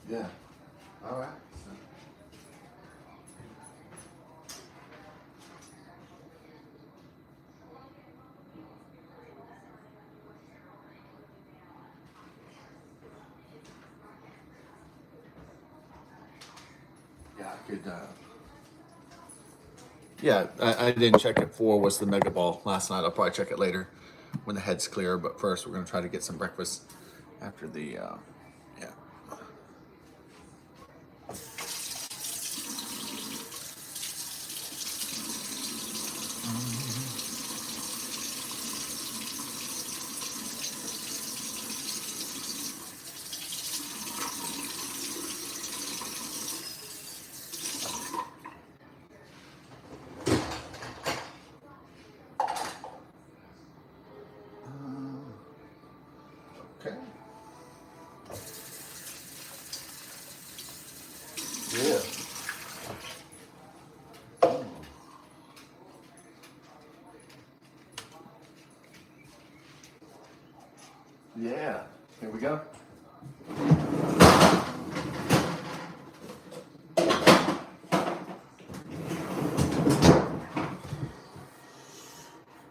Yeah. All right. Yeah, I could. Yeah, I didn't check it for was the Mega Ball last night. I'll probably check it later when the head's clear. But first, we're gonna try to get some breakfast after the. Yeah. Okay. Yeah. Yeah. Here we go.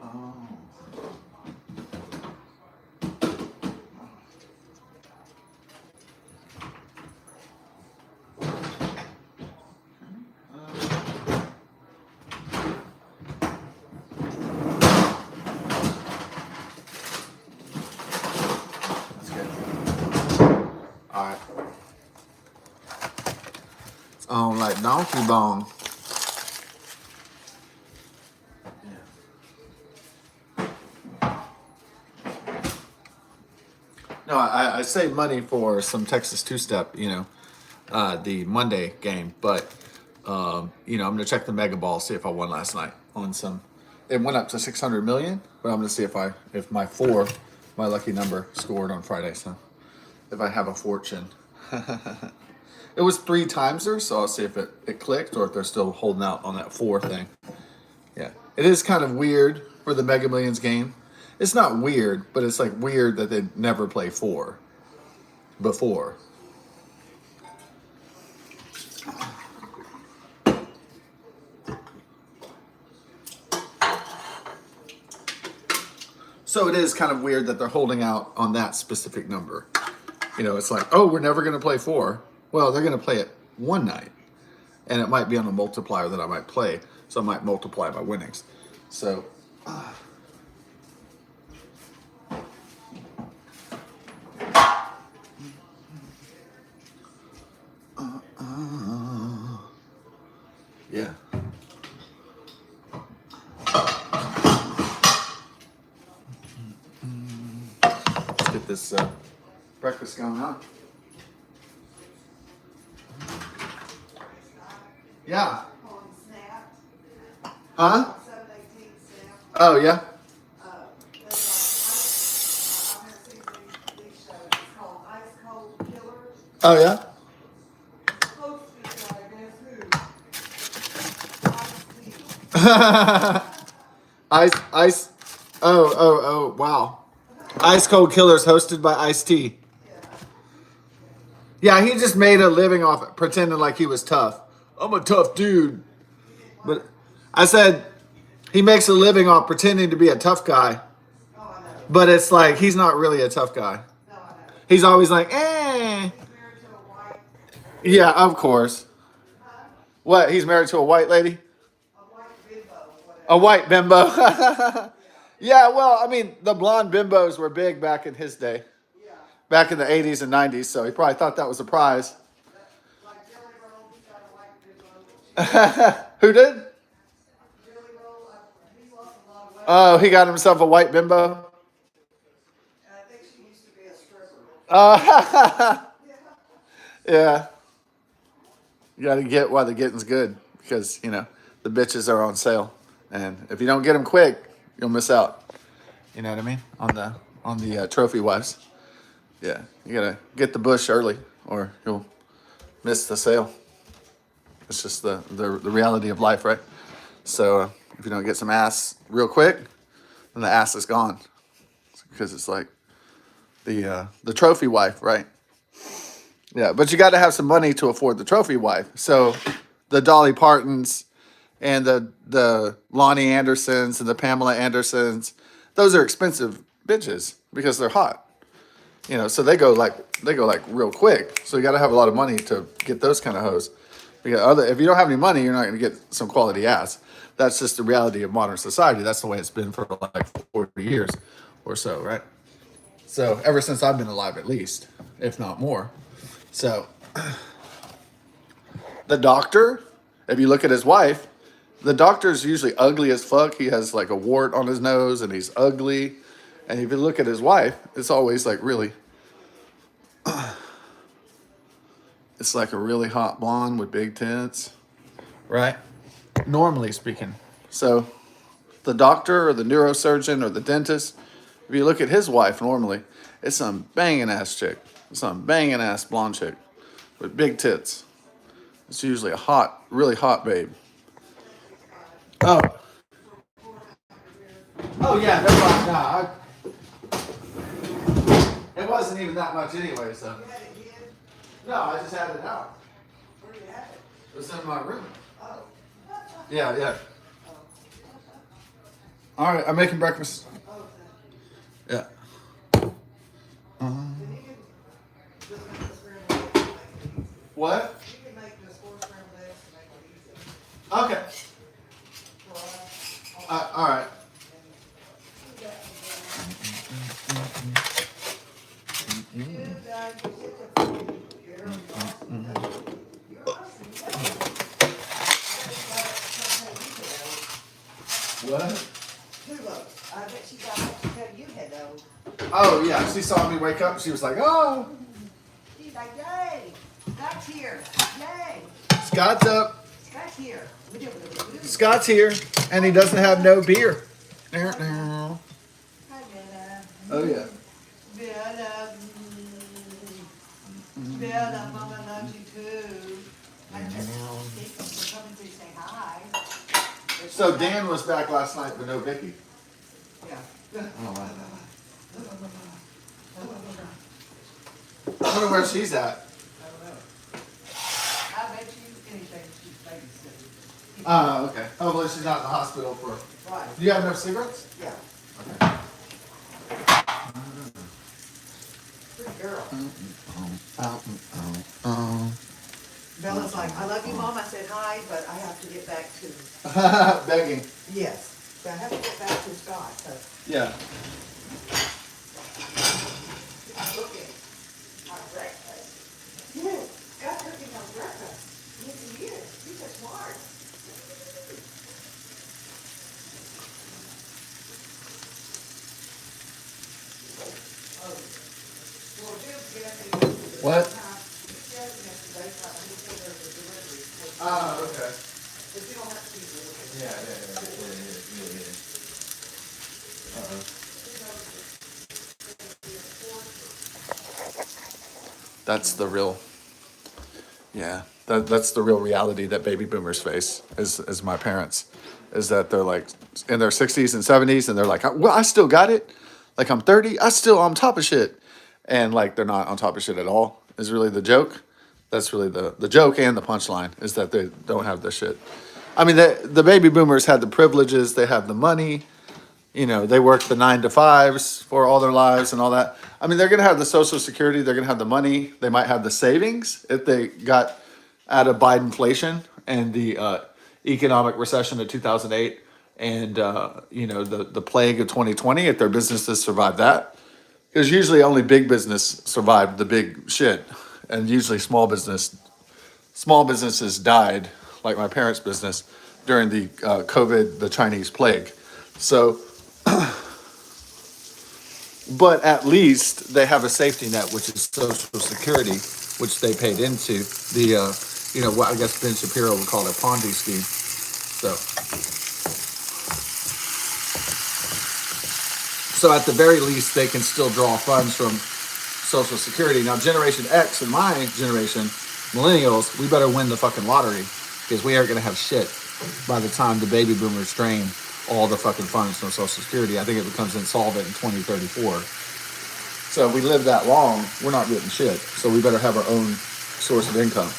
Oh. That's good. All right. On like donkey bone. No, I saved money for some Texas two-step, the Monday game. But, I'm going to check the Mega Ball, see if I won last night on some. It went up to 600 million, but I'm going to see if my lucky number scored on Friday. So if I have a fortune. It was three times there, so I'll see if it clicked or if they're still holding out on that four thing. Yeah. It is kind of weird for the Mega Millions game. It's not weird, but it's like weird that they never play four before. So it is kind of weird that they're holding out on that specific number. It's like, oh, we're never going to play four. Well, they're going to play it one night, and it might be on a multiplier that I might play, so I might multiply my winnings. So, yeah. Let's get this breakfast going on. Yeah. Huh? Oh, yeah. Oh, yeah. Ice. Oh, wow. Ice Cold Killers hosted by Ice-T. Yeah, he just made a living off it, pretending like he was tough. I'm a tough dude. But I said he makes a living off pretending to be a tough guy. But it's like he's not really a tough guy. He's always like, eh. Yeah, of course. What? He's married to a white lady? A white bimbo. Yeah, well, I mean, the blonde bimbos were big back in his day, back in the 80s and 90s, so he probably thought that was a prize. Who did? Oh, he got himself a white bimbo? Yeah. You got to get while the getting's good because, the bitches are on sale. And if you don't get them quick, you'll miss out. You know what I mean? On the trophy wives. Yeah, you gotta get the bush early, or you'll miss the sale. It's just the reality of life, right? So if you don't get some ass real quick, then the ass is gone because it's like the trophy wife, right? Yeah, but you got to have some money to afford the trophy wife. So the Dolly Partons and the Lonnie Andersons and the Pamela Andersons, those are expensive bitches because they're hot. So they go like real quick. So you got to have a lot of money to get those kind of hoes. Because if you don't have any money, you're not going to get some quality ass. That's just the reality of modern society. That's the way it's been for like 40 years or so, right? So ever since I've been alive, at least, if not more. So the doctor, if you look at his wife, the doctor's usually ugly as fuck. He has like a wart on his nose and he's ugly. And if you look at his wife, it's always like really, it's like a really hot blonde with big tits, right? Normally speaking. So the doctor or the neurosurgeon or the dentist, if you look at his wife normally, it's some banging ass chick, some banging ass blonde chick with big tits. It's usually a hot, really hot babe. Oh, oh yeah, no problem. It wasn't even that much anyway, so. No, I just had it out. It was in my room. Yeah, yeah. All right, I'm making breakfast. Yeah. What? Okay. All right. What? I bet she got to tell you hello. Oh yeah, she saw me wake up. She was like, "Oh, She's like, yay, Scott's here. Yay, Scott's up. Scott's here. Scott's here, and he doesn't have no beer." Hi, Bella. Oh yeah. Bella. Bella, Mama loves you too. I just think for coming to say hi. So Dan was back last night, but no Vicky. Yeah. Oh wow. I wonder where she's at. I don't know. I bet you anything she's babysitting. Oh, okay. Hopefully she's not in the hospital for. Right. Do you have enough cigarettes? Yeah. Okay. Pretty girl. Bella's like, I love you, Mom. I said hi, but I have to get back to, Begging. yes. So I have to get back to Scott. So, Yeah. okay. Our breakfast. Yes, Scott's cooking our breakfast. Yes, he is. He's so smart. Oh. Well, Jim's getting What? yesterday, so I need to take her to the delivery. Oh, okay. But you don't have to be there. Yeah. Uh-oh. That's the real. Yeah, that's the real reality that baby boomers face as my parents, is that they're like in their 60s and 70s and they're like, well, I still got it. Like I'm 30, I still on top of shit. And like they're not on top of shit at all is really the joke. That's really the joke and the punchline is that they don't have the shit. I mean, the baby boomers had the privileges, they have the money, they work the 9 to 5s for all their lives and all that. I mean, they're going to have the Social Security, they're going to have the money, they might have the savings if they got out of Bidenflation and the economic recession of 2008 and, the plague of 2020, if their businesses survive that. Because usually only big business survived the big shit. And usually small businesses died, like my parents' business, during the COVID, the Chinese plague. So, but at least they have a safety net, which is Social Security, which they paid into. What I guess Ben Shapiro would call it a Ponzi scheme. So at the very least, they can still draw funds from Social Security. Now, Generation X and my generation, millennials, we better win the fucking lottery because we aren't going to have shit by the time the baby boomers drain all the fucking funds from Social Security. I think it becomes insolvent in 2034. So if we live that long, we're not getting shit. So we better have our own source of income.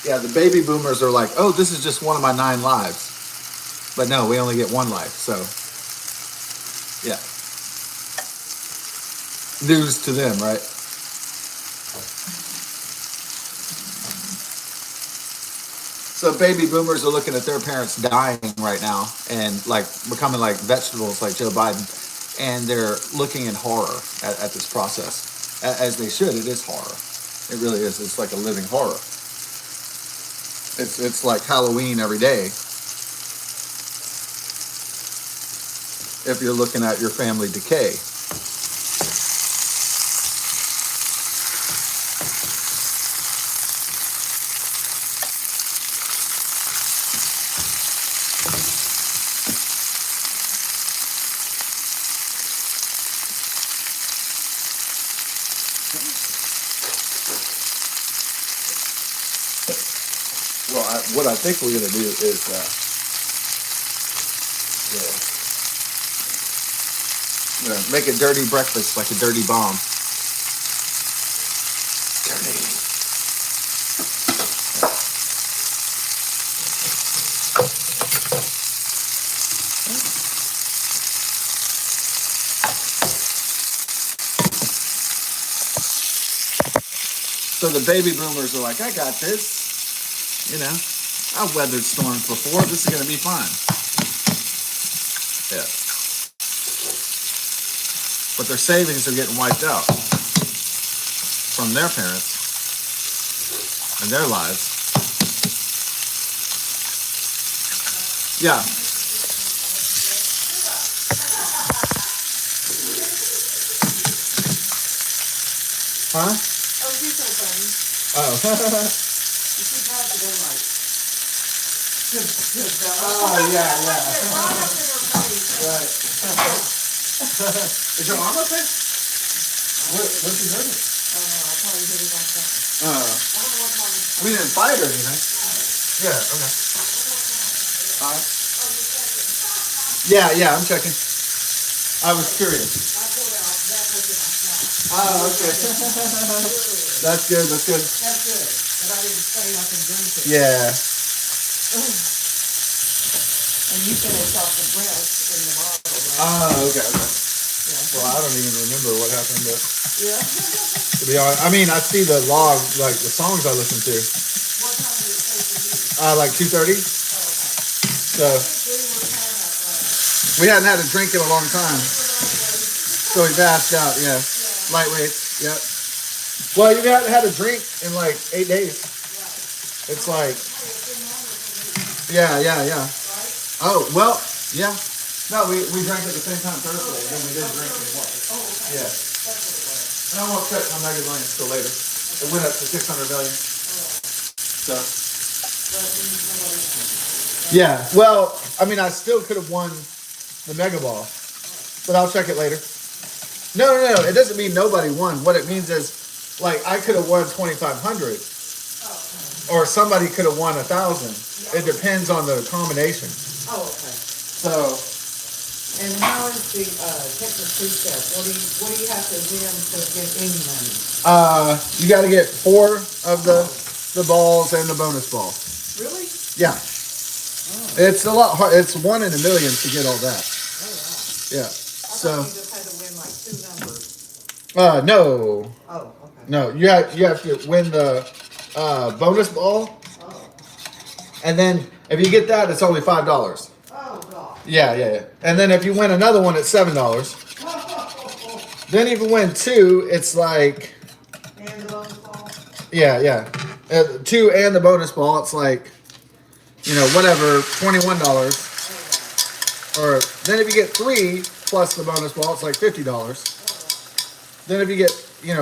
Yeah, the baby boomers are like, oh, this is just one of my 9 lives. But no, we only get one life. So, yeah. News to them, right? So baby boomers are looking at their parents dying right now and like becoming like vegetables like Joe Biden. And they're looking in horror at this process. As they should. It is horror. It really is. It's like a living horror. It's like Halloween every day if you're looking at your family decay. Well, what I think we're gonna do is, make a dirty breakfast like a dirty bomb. Dirty. So the baby boomers are like, I got this. I've weathered storms before. This is gonna be fine. Yeah. But their savings are getting wiped out from their parents and their lives. Yeah. Huh? Oh, she's so funny. Oh. You keep talking to like, Oh, yeah. right up in her face. Right. Is your arm okay? What'd you hurt it? Oh, no, I probably hit it like that. Uh, I don't know what time it's. we didn't fight or anything. Yeah, okay. Alright. Yeah, I'm checking. I was curious. I pulled out that was in my snap. Oh, okay. That's good. That's good, but I didn't say I can drink it. Yeah. And you finished off the breast in the bottle, right? Oh, okay. Yeah. Well, I don't even remember what happened, but Yeah. to be honest, I mean, I see the log, like the songs I listen to. What time did it take for you? Like 2:30. So we hadn't had a drink in a long time, so we passed out. Yeah, lightweight. Yeah. Well, you hadn't had a drink in like 8 days. It's like, yeah. Oh well, yeah. No, we drank at the same time Thursday, and then we didn't drink anymore. Yeah. And I won't check my Mega Millions till later. It went up to 600 million. So. Yeah. Well, I mean, I still could have won the Mega Ball, but I'll check it later. No. It doesn't mean nobody won. What it means is, like, I could have won 2,500, or somebody could have won 1,000. It depends on the combination. Oh, okay. So. And how is the Texas two-step? What do you have to win to get any money? You got to get 4 of the balls and the bonus ball. Really? Yeah. Oh. It's a lot hard. It's 1 in a million to get all that. Oh, wow. Yeah. I thought you just had to win like 2 numbers. No. Oh, okay. No. You have to win the bonus ball, Oh. and then if you get that, it's only $5. Oh, God. Yeah. And then if you win another one, it's $7. Then if you win 2, it's like And the bonus ball? yeah. Two and the bonus ball, it's like, whatever, $21. Or then if you get three plus the bonus ball, it's like $50. Then if you get,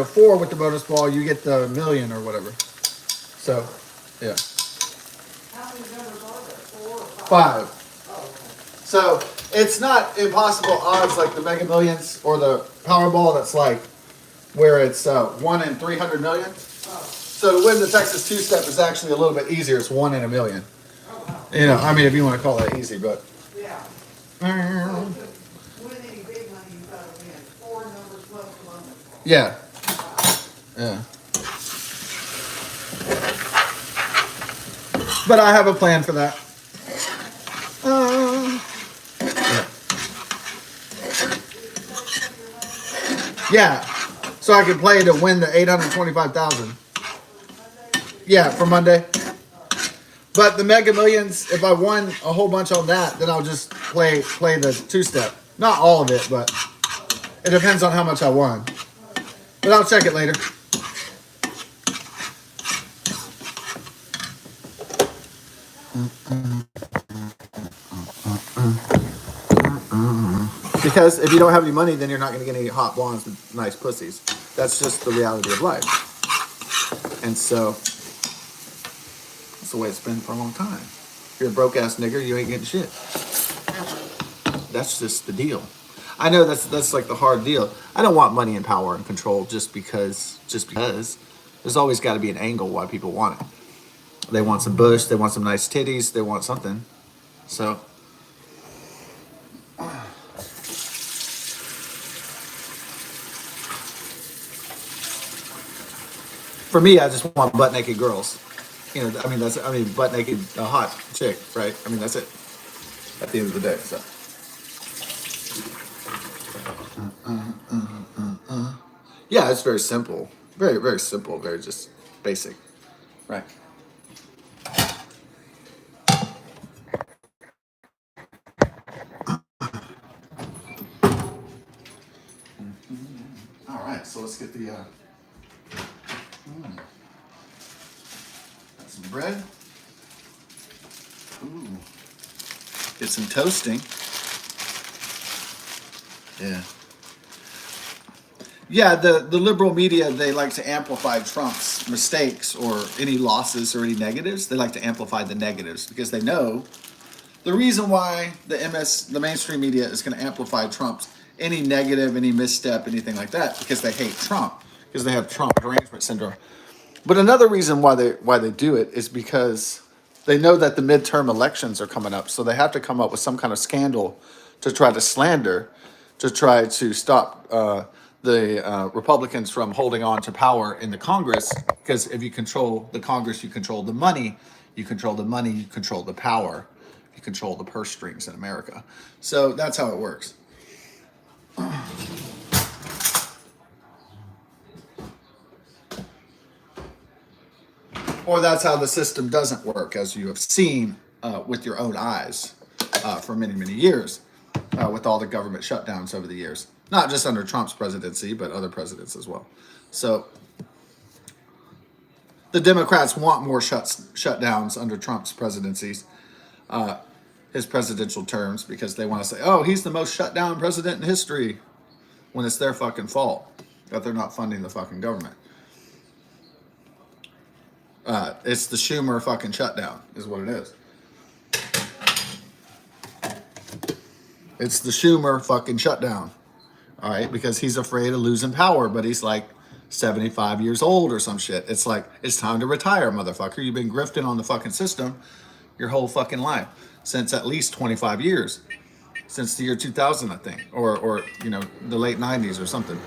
four with the bonus ball, you get the million or whatever. So, yeah. How many numbers are there? 4 or 5? Five. Oh, okay. So it's not impossible odds like the Mega Millions or the Powerball. That's like where it's 1 in 300 million. Oh, So to win the Texas Two-Step is actually a little bit easier. It's 1 in a million. oh, wow. I mean, if you want to call that easy, but Yeah. So to win any big money, you gotta win 4 numbers plus the bonus ball. yeah, Wow. yeah. But I have a plan for that. Yeah, so I can play to win the 825,000. Yeah, for Monday. But the Mega Millions, if I won a whole bunch on that, then I'll just play the Two-Step. Not all of it, but it depends on how much I won. But I'll check it later. Because if you don't have any money, then you're not going to get any hot blondes with nice pussies. That's just the reality of life. And so, that's the way it's been for a long time. If you're a broke ass nigger, you ain't getting shit. That's just the deal. I know that's like the hard deal. I don't want money and power and control just because. There's always got to be an angle why people want it. They want some bush, they want some nice titties, they want something. So, for me, I just want butt naked girls. Butt naked, a hot chick, right? I mean, that's it. At the end of the day, so. Yeah, it's very simple. Very, very simple. Very just basic. Right. All right, so let's get the got some bread. Ooh. Get some toasting. Yeah. Yeah, the liberal media, they like to amplify Trump's mistakes or any losses or any negatives. They like to amplify the negatives because they know the reason why the mainstream media is going to amplify Trump's any negative, any misstep, anything like that, because they hate Trump, because they have Trump derangement syndrome. But another reason why they do it is because they know that the midterm elections are coming up, so they have to come up with some kind of scandal to try to slander, to try to stop the Republicans from holding on to power in the Congress. Because if you control the Congress, you control the money. You control the money. You control the power. You control the purse strings in America. So that's how it works. Or that's how the system doesn't work, as you have seen with your own eyes for many, many years, with all the government shutdowns over the years. Not just under Trump's presidency, but other presidents as well. So the Democrats want more shutdowns under Trump's presidencies, his presidential terms, because they want to say, oh, he's the most shut down president in history, when it's their fucking fault that they're not funding the fucking government. It's the Schumer fucking shutdown, is what it is. It's the Schumer fucking shutdown. All right, because he's afraid of losing power, but he's like 75 years old or some shit. It's like, it's time to retire, motherfucker. You've been grifting on the fucking system your whole fucking life, since at least 25 years. Since the year 2000, I think, or the late 90s or something.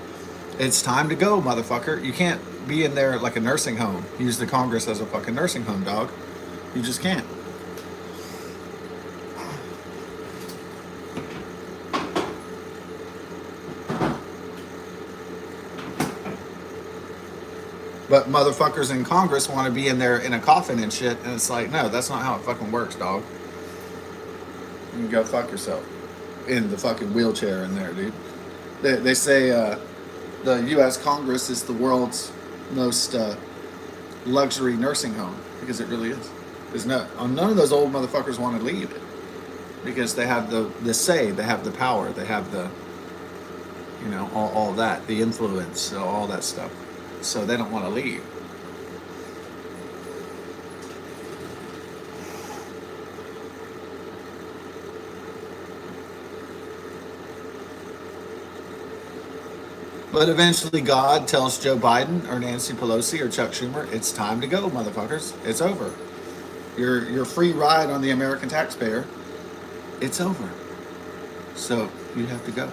It's time to go, motherfucker. You can't be in there like a nursing home. Use the Congress as a fucking nursing home, dog. You just can't. But motherfuckers in Congress want to be in there in a coffin and shit, and it's like, no, that's not how it fucking works, dog. You can go fuck yourself in the fucking wheelchair in there, dude. They say the U.S. Congress is the world's most luxury nursing home, because it really is. There's none of those old motherfuckers want to leave it because they have the say, they have the power, they have the, all that, the influence, all that stuff. So they don't want to leave. But eventually God tells Joe Biden or Nancy Pelosi or Chuck Schumer, it's time to go, motherfuckers. It's over. Your free ride on the American taxpayer, it's over. So you have to go.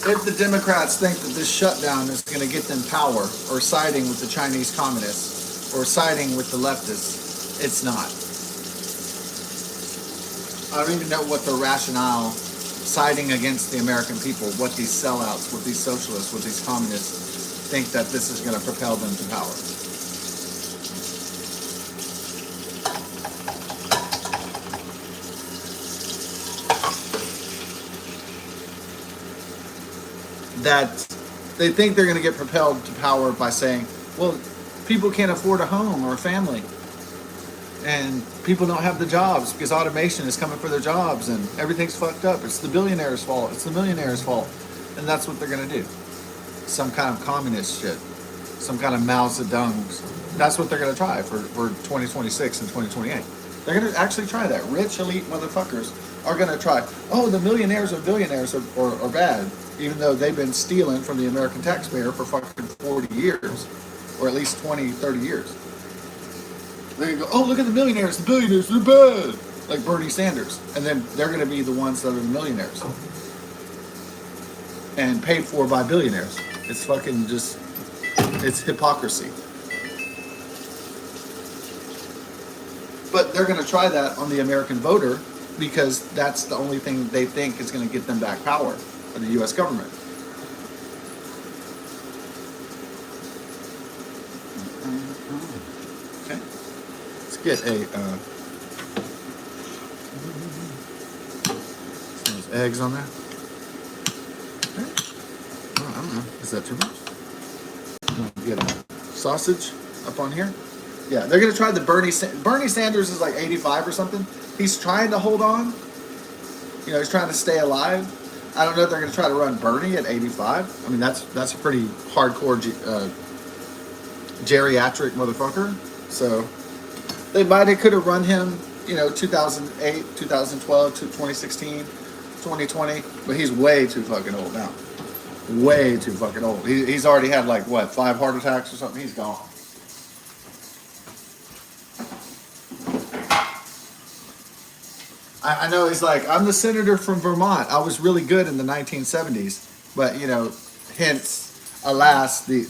If the Democrats think that this shutdown is going to get them power, or siding with the Chinese communists, or siding with the leftists, it's not. I don't even know what the rationale, siding against the American people, what these sellouts, what these socialists, what these communists think that this is going to propel them to power. That they think they're going to get propelled to power by saying, well, people can't afford a home or a family, and people don't have the jobs because automation is coming for their jobs, and everything's fucked up. It's the billionaires' fault. It's the millionaires' fault. And that's what they're going to do. Some kind of communist shit. Some kind of Mao Zedong's. That's what they're going to try for 2026 and 2028. They're going to actually try that. Rich, elite motherfuckers are going to try. Oh, the millionaires and billionaires are bad, even though they've been stealing from the American taxpayer for fucking 40 years, or at least 20, 30 years. They go, oh, look at the millionaires, the billionaires, they're bad, like Bernie Sanders. And then they're going to be the ones that are the millionaires. And paid for by billionaires. It's fucking just, it's hypocrisy. But they're going to try that on the American voter because that's the only thing they think is going to get them back power, of the U.S. government. Okay, let's get some eggs on there. Okay. Oh, I don't know. Is that too much? Get a sausage up on here. Yeah, they're gonna try the Bernie Sanders is like 85 or something. He's trying to hold on. He's trying to stay alive. I don't know if they're gonna try to run Bernie at 85. I mean, that's a pretty hardcore geriatric motherfucker. So they could have run him, 2008, 2012, 2016, 2020, but he's way too fucking old now. Way too fucking old. He's already had like what, 5 heart attacks or something. He's gone. I know he's like, I'm the senator from Vermont. I was really good in the 1970s, but hence, alas, the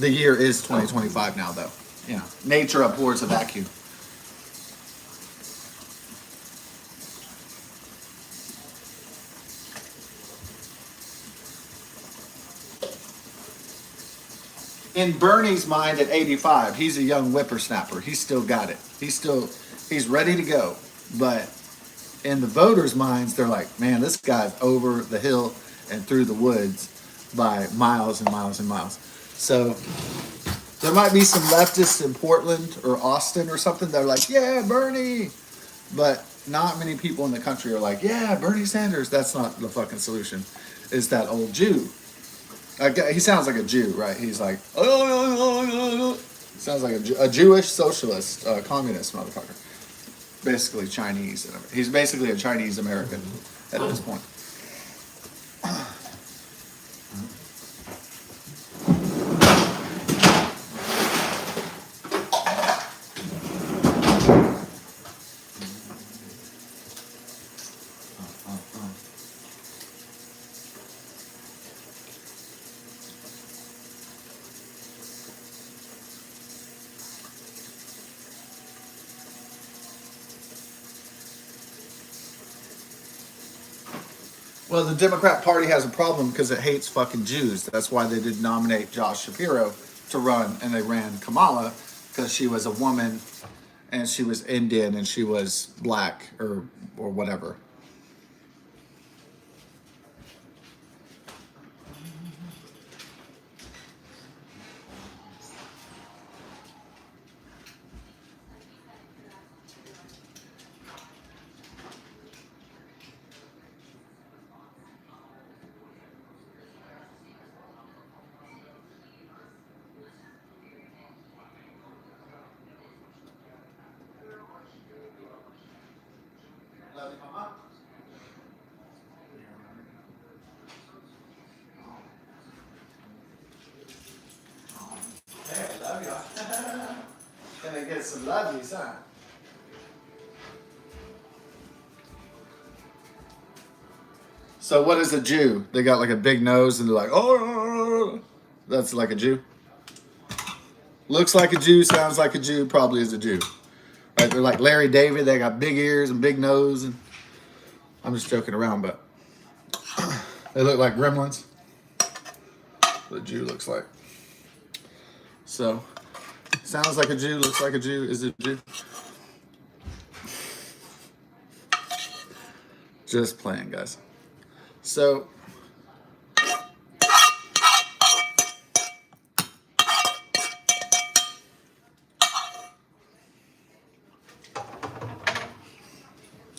year is 2025 now, though. Nature abhors a vacuum. in Bernie's mind at 85, he's a young whippersnapper. He's still got it. He's ready to go. But in the voters' minds, they're like, man, this guy's over the hill and through the woods by miles and miles and miles. So there might be some leftists in Portland or Austin or something that are like, yeah, Bernie. But not many people in the country are like, yeah, Bernie Sanders. That's not the fucking solution. It's that old Jew. He sounds like a Jew, right? He's like, sounds like a Jewish socialist, communist motherfucker. Basically Chinese. He's basically a Chinese American at this point. Well, the Democrat Party has a problem because it hates fucking Jews. That's why they did nominate Josh Shapiro to run, and they ran Kamala because she was a woman, and she was Indian, and she was black or whatever. Hey, I love y'all. Gonna get some loveys, huh? So what is a Jew? They got like a big nose and they're like, oh, that's like a Jew. Looks like a Jew, sounds like a Jew, probably is a Jew. Right? They're like Larry David. They got big ears and big nose. And I'm just joking around, but they look like gremlins. What a Jew looks like. So, sounds like a Jew, looks like a Jew, is a Jew. Just playing, guys. So,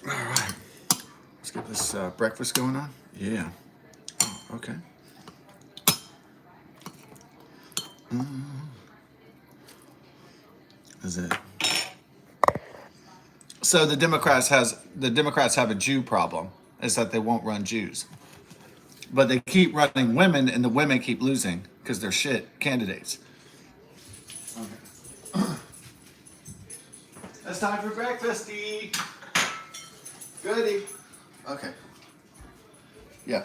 all right. Let's get this breakfast going on. Yeah. Oh, okay. Is it? So the Democrats have a Jew problem. Is that they won't run Jews, but they keep running women, and the women keep losing because they're shit candidates. Okay. It's time for breakfasty. Goody. Okay. Yeah.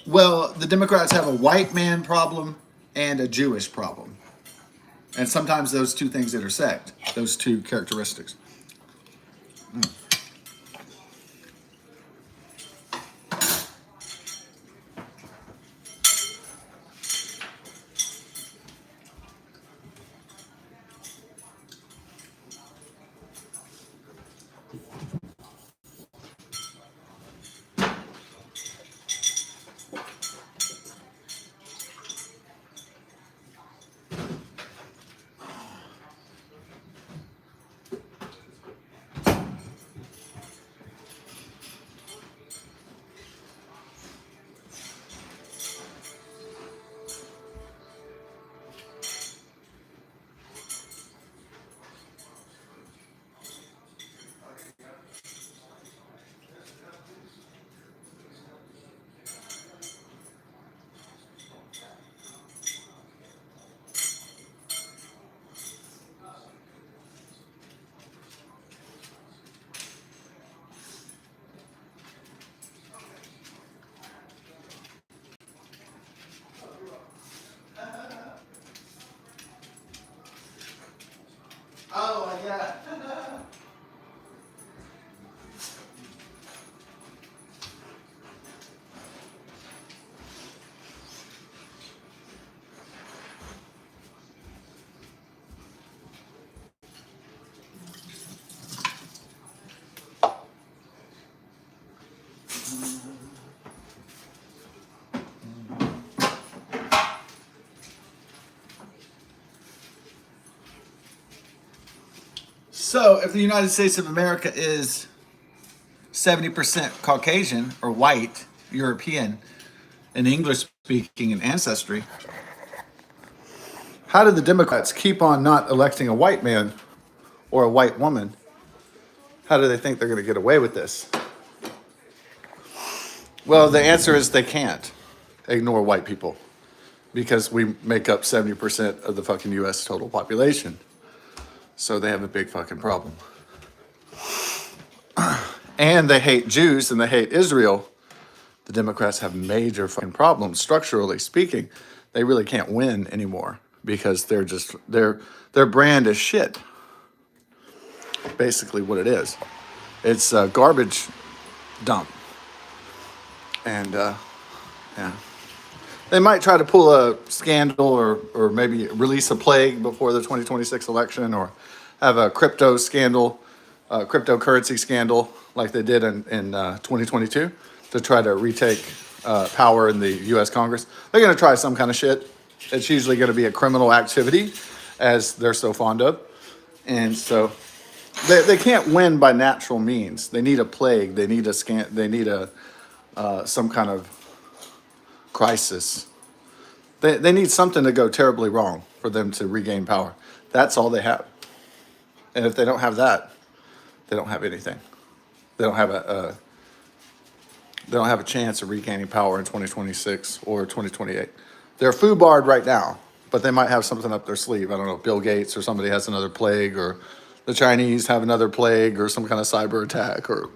Well, the Democrats have a white man problem and a Jewish problem. And sometimes those two things intersect, those two characteristics. So if the United States of America is 70% Caucasian or white, European, and English speaking in ancestry, how do the Democrats keep on not electing a white man or a white woman? How do they think they're going to get away with this? Well, the answer is they can't ignore white people because we make up 70% of the fucking US total population. So they have a big fucking problem. And they hate Jews and they hate Israel. The Democrats have major fucking problems structurally speaking. They really can't win anymore because they're just their brand is shit. Basically what it is. It's a garbage dump. And yeah. They might try to pull a scandal or maybe release a plague before the 2026 election or have a crypto scandal, cryptocurrency scandal like they did in 2022 to try to retake power in the U.S. Congress. They're going to try some kind of shit. It's usually going to be a criminal activity, as they're so fond of. And so they can't win by natural means. They need a plague. They need a some kind of crisis. They need something to go terribly wrong for them to regain power. That's all they have. And if they don't have that, they don't have anything. They don't have a chance of regaining power in 2026 or 2028. They're foobarred right now, but they might have something up their sleeve. I don't know, Bill Gates or somebody has another plague, or the Chinese have another plague, or some kind of cyber attack, or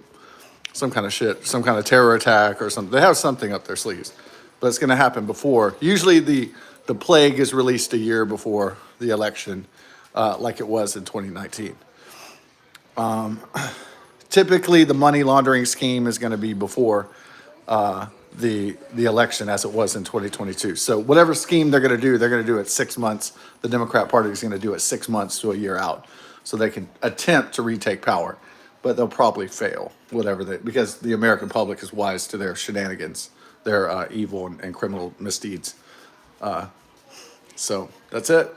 some kind of shit, some kind of terror attack or something. They have something up their sleeves, but it's going to happen before. Usually the plague is released a year before the election, like it was in 2019. Typically, the money laundering scheme is going to be before the election, as it was in 2022. So whatever scheme they're going to do it 6 months. The Democrat Party is going to do it 6 months to a year out, so they can attempt to retake power, but they'll probably fail. Because the American public is wise to their shenanigans, their evil and criminal misdeeds. So that's it.